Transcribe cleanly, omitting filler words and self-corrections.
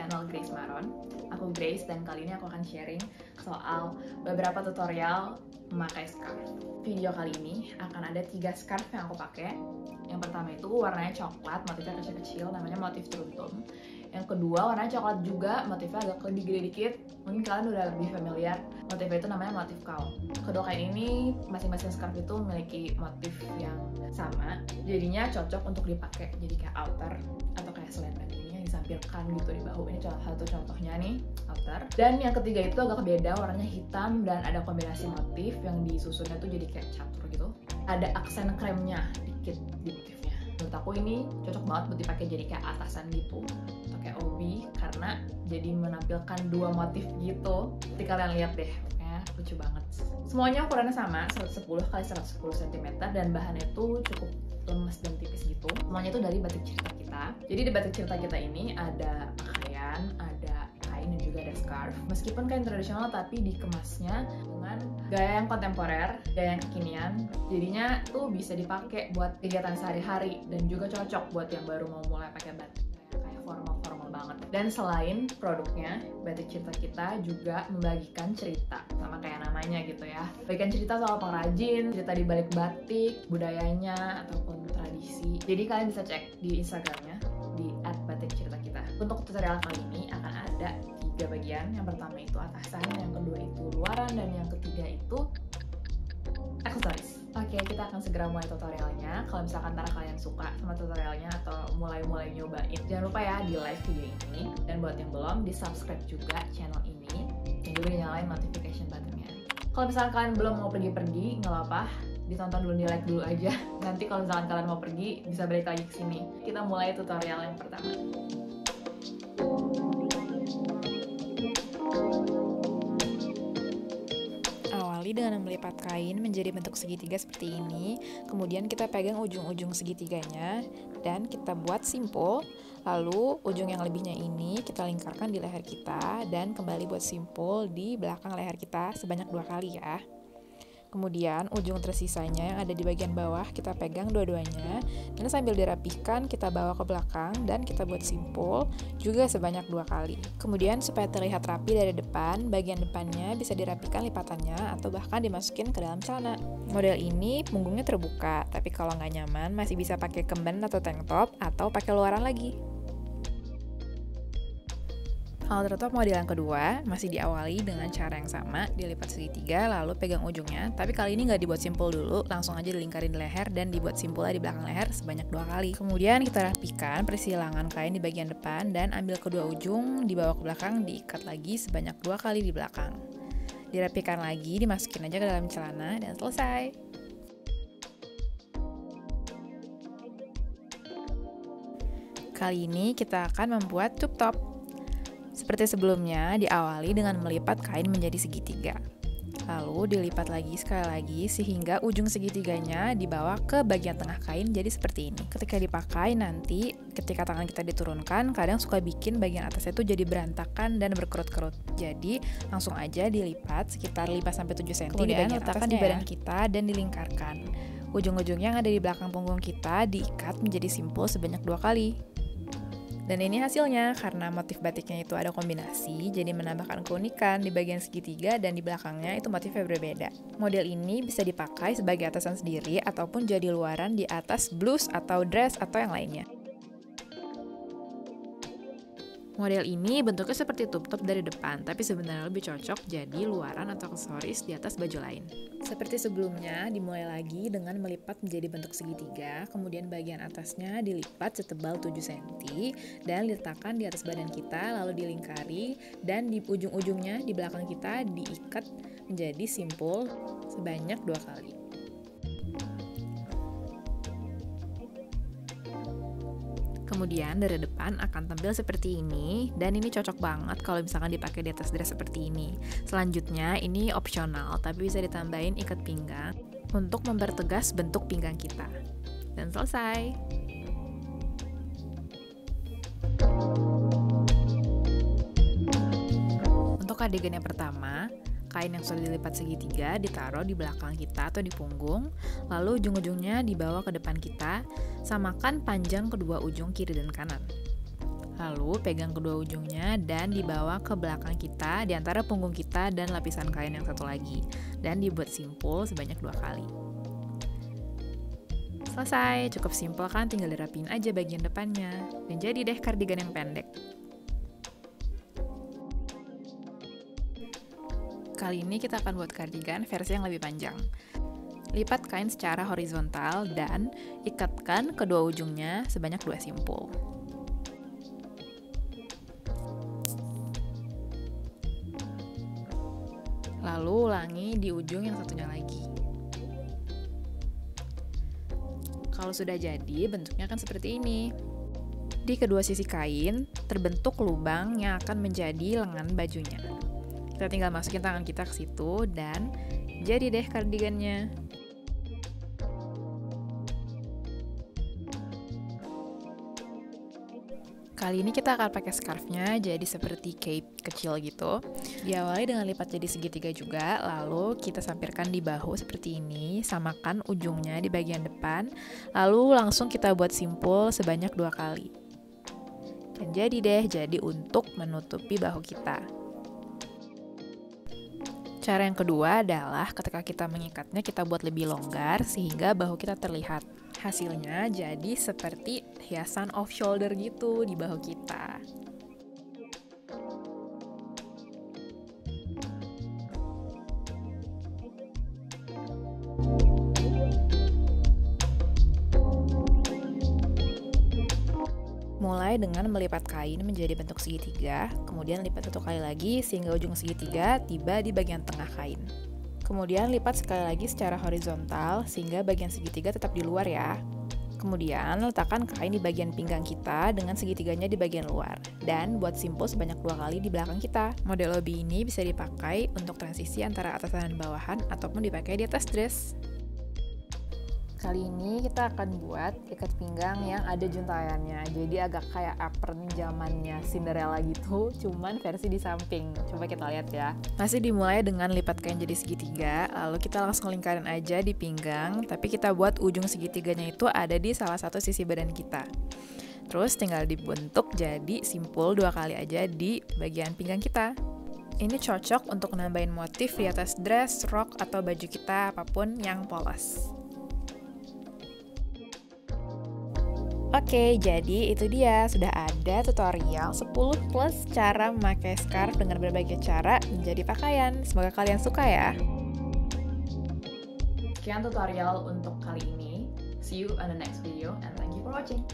channel Grace Maron. Aku Grace dan kali ini aku akan sharing soal beberapa tutorial memakai scarf. Video kali ini akan ada 3 scarf yang aku pakai. Yang pertama itu warnanya coklat, motifnya kecil-kecil, namanya motif turuntum. Yang kedua warnanya coklat juga, motifnya agak lebih gede dikit. Mungkin kalian udah lebih familiar, motifnya itu namanya motif kaul. Kedua kain ini masing-masing scarf itu memiliki motif yang sama, jadinya cocok untuk dipakai jadi kayak outer atau kayak selendang ini yang disampilkan gitu di bahu. Ini salah satu contohnya nih, outer. Dan yang ketiga itu agak beda, warnanya hitam dan ada kombinasi motif yang disusunnya tuh jadi kayak catur gitu. Ada aksen kremnya dikit di motifnya. Menurut aku ini cocok banget buat dipakai jadi kayak atasan gitu atau kayak obi, karena jadi menampilkan 2 motif gitu. Nanti kalian lihat deh, pokoknya lucu banget. Semuanya ukurannya sama, 110 x 110 cm dan bahannya itu cukup lemes dan tipis gitu. Semuanya itu dari batik cerita kita. Jadi di batik cerita kita ini ada pakaian, ada kain dan juga ada scarf. Meskipun kain tradisional tapi dikemasnya dengan gaya yang kontemporer, gaya yang kekinian. Jadinya tuh bisa dipakai buat kegiatan sehari-hari dan juga cocok buat yang baru mau mulai pakai batik kayak formal-formal banget. Dan selain produknya, batik cerita kita juga membagikan cerita sama kayak namanya gitu ya. Bagikan cerita soal pengrajin, cerita di balik batik, budayanya ataupun tradisi. Jadi kalian bisa cek di Instagramnya di @batikcerita-kita. Untuk tutorial kali ini akan ada 3 bagian. Yang pertama itu atasan, yang kedua itu luaran, dan yang ketiga itu aksesoris. Oke, kita akan segera mulai tutorialnya. Kalau misalkan antara kalian suka sama tutorialnya atau mulai nyobain, jangan lupa ya di like video ini. Dan buat yang belum, di subscribe juga channel ini dan juga nyalain notification buttonnya. Kalau misalkan kalian belum mau pergi-pergi, nggak apa-apa, ditonton dulu, di like dulu aja. Nanti kalau misalkan kalian mau pergi, bisa balik lagi ke sini. Kita mulai tutorial yang pertama. Dengan melipat kain menjadi bentuk segitiga seperti ini, kemudian kita pegang ujung-ujung segitiganya dan kita buat simpul. Lalu ujung yang lebihnya ini kita lingkarkan di leher kita dan kembali buat simpul di belakang leher kita sebanyak 2 kali ya. Kemudian ujung tersisanya yang ada di bagian bawah kita pegang dua-duanya dan sambil dirapihkan kita bawa ke belakang dan kita buat simpul juga sebanyak 2 kali. Kemudian supaya terlihat rapi dari depan, bagian depannya bisa dirapihkan lipatannya atau bahkan dimasukin ke dalam celana. Model ini punggungnya terbuka, tapi kalau nggak nyaman masih bisa pakai kemben atau tank top atau pakai luaran lagi. Outer top model yang kedua masih diawali dengan cara yang sama, dilipat segitiga lalu pegang ujungnya, tapi kali ini nggak dibuat simpul dulu, langsung aja dilingkarin di leher dan dibuat simpulnya di belakang leher sebanyak 2 kali. Kemudian kita rapikan persilangan kain di bagian depan dan ambil kedua ujung dibawa ke belakang, diikat lagi sebanyak 2 kali di belakang. Dirapikan lagi, dimasukin aja ke dalam celana dan selesai. Kali ini kita akan membuat tube top. Seperti sebelumnya, diawali dengan melipat kain menjadi segitiga. Lalu dilipat lagi sekali lagi sehingga ujung segitiganya dibawa ke bagian tengah kain jadi seperti ini. Ketika dipakai nanti, ketika tangan kita diturunkan, kadang suka bikin bagian atasnya itu jadi berantakan dan berkerut-kerut. Jadi langsung aja dilipat sekitar 5-7 cm. Kemudian letakkan di badan kita dan dilingkarkan. Ujung-ujungnya yang ada di belakang punggung kita diikat menjadi simpul sebanyak 2 kali. Dan ini hasilnya, karena motif batiknya itu ada kombinasi, jadi menambahkan keunikan di bagian segitiga dan di belakangnya itu motifnya berbeda. Model ini bisa dipakai sebagai atasan sendiri ataupun jadi luaran di atas blus atau dress atau yang lainnya. Model ini bentuknya seperti tube top dari depan, tapi sebenarnya lebih cocok jadi luaran atau aksesoris di atas baju lain. Seperti sebelumnya, dimulai lagi dengan melipat menjadi bentuk segitiga, kemudian bagian atasnya dilipat setebal 7 cm, dan diletakkan di atas badan kita, lalu dilingkari, dan di ujung-ujungnya di belakang kita diikat menjadi simpul sebanyak 2 kali. Kemudian dari depan akan tampil seperti ini, dan ini cocok banget kalau misalkan dipakai di atas dress seperti ini. Selanjutnya ini opsional, tapi bisa ditambahin ikat pinggang untuk mempertegas bentuk pinggang kita. Dan selesai. Untuk adegan yang pertama, kain yang sudah dilipat segitiga ditaruh di belakang kita atau di punggung, lalu ujung-ujungnya dibawa ke depan kita, samakan panjang kedua ujung kiri dan kanan. Lalu pegang kedua ujungnya dan dibawa ke belakang kita, di antara punggung kita dan lapisan kain yang satu lagi. Dan dibuat simpul sebanyak 2 kali. Selesai, cukup simpel kan, tinggal dirapiin aja bagian depannya. Dan jadi deh kardigan yang pendek. Kali ini kita akan buat kardigan versi yang lebih panjang. Lipat kain secara horizontal dan ikatkan kedua ujungnya sebanyak 2 simpul. Lalu ulangi di ujung yang satunya lagi. Kalau sudah jadi, bentuknya akan seperti ini. Di kedua sisi kain, terbentuk lubang yang akan menjadi lengan bajunya. Kita tinggal masukin tangan kita ke situ dan jadi deh kardigannya. Kali ini kita akan pakai scarfnya jadi seperti cape kecil gitu. Diawali dengan lipat jadi segitiga juga, lalu kita sampirkan di bahu seperti ini, samakan ujungnya di bagian depan, lalu langsung kita buat simpul sebanyak 2 kali. Dan jadi untuk menutupi bahu kita. Cara yang kedua adalah ketika kita mengikatnya kita buat lebih longgar sehingga bahu kita terlihat. Hasilnya jadi seperti hiasan off shoulder gitu di bahu kita. Mulai dengan melipat kain menjadi bentuk segitiga, kemudian lipat 1 kali lagi sehingga ujung segitiga tiba di bagian tengah kain. Kemudian lipat sekali lagi secara horizontal sehingga bagian segitiga tetap di luar ya. Kemudian letakkan kain di bagian pinggang kita dengan segitiganya di bagian luar. Dan buat simpul sebanyak 2 kali di belakang kita. Model lobby ini bisa dipakai untuk transisi antara atasan dan bawahan ataupun dipakai di atas dress. Kali ini kita akan buat ikat pinggang yang ada juntayannya. Jadi agak kayak apron zamannya Cinderella gitu, cuman versi di samping. Coba kita lihat ya. Masih dimulai dengan lipat kain jadi segitiga, lalu kita langsung lingkarin aja di pinggang, tapi kita buat ujung segitiganya itu ada di salah satu sisi badan kita. Terus tinggal dibentuk jadi simpul 2 kali aja di bagian pinggang kita. Ini cocok untuk nambahin motif di atas dress, rok, atau baju kita apapun yang polos. Oke, jadi itu dia, sudah ada tutorial 10 plus cara memakai scarf dengan berbagai cara menjadi pakaian. Semoga kalian suka ya. Sekian tutorial untuk kali ini. See you on the next video and thank you for watching.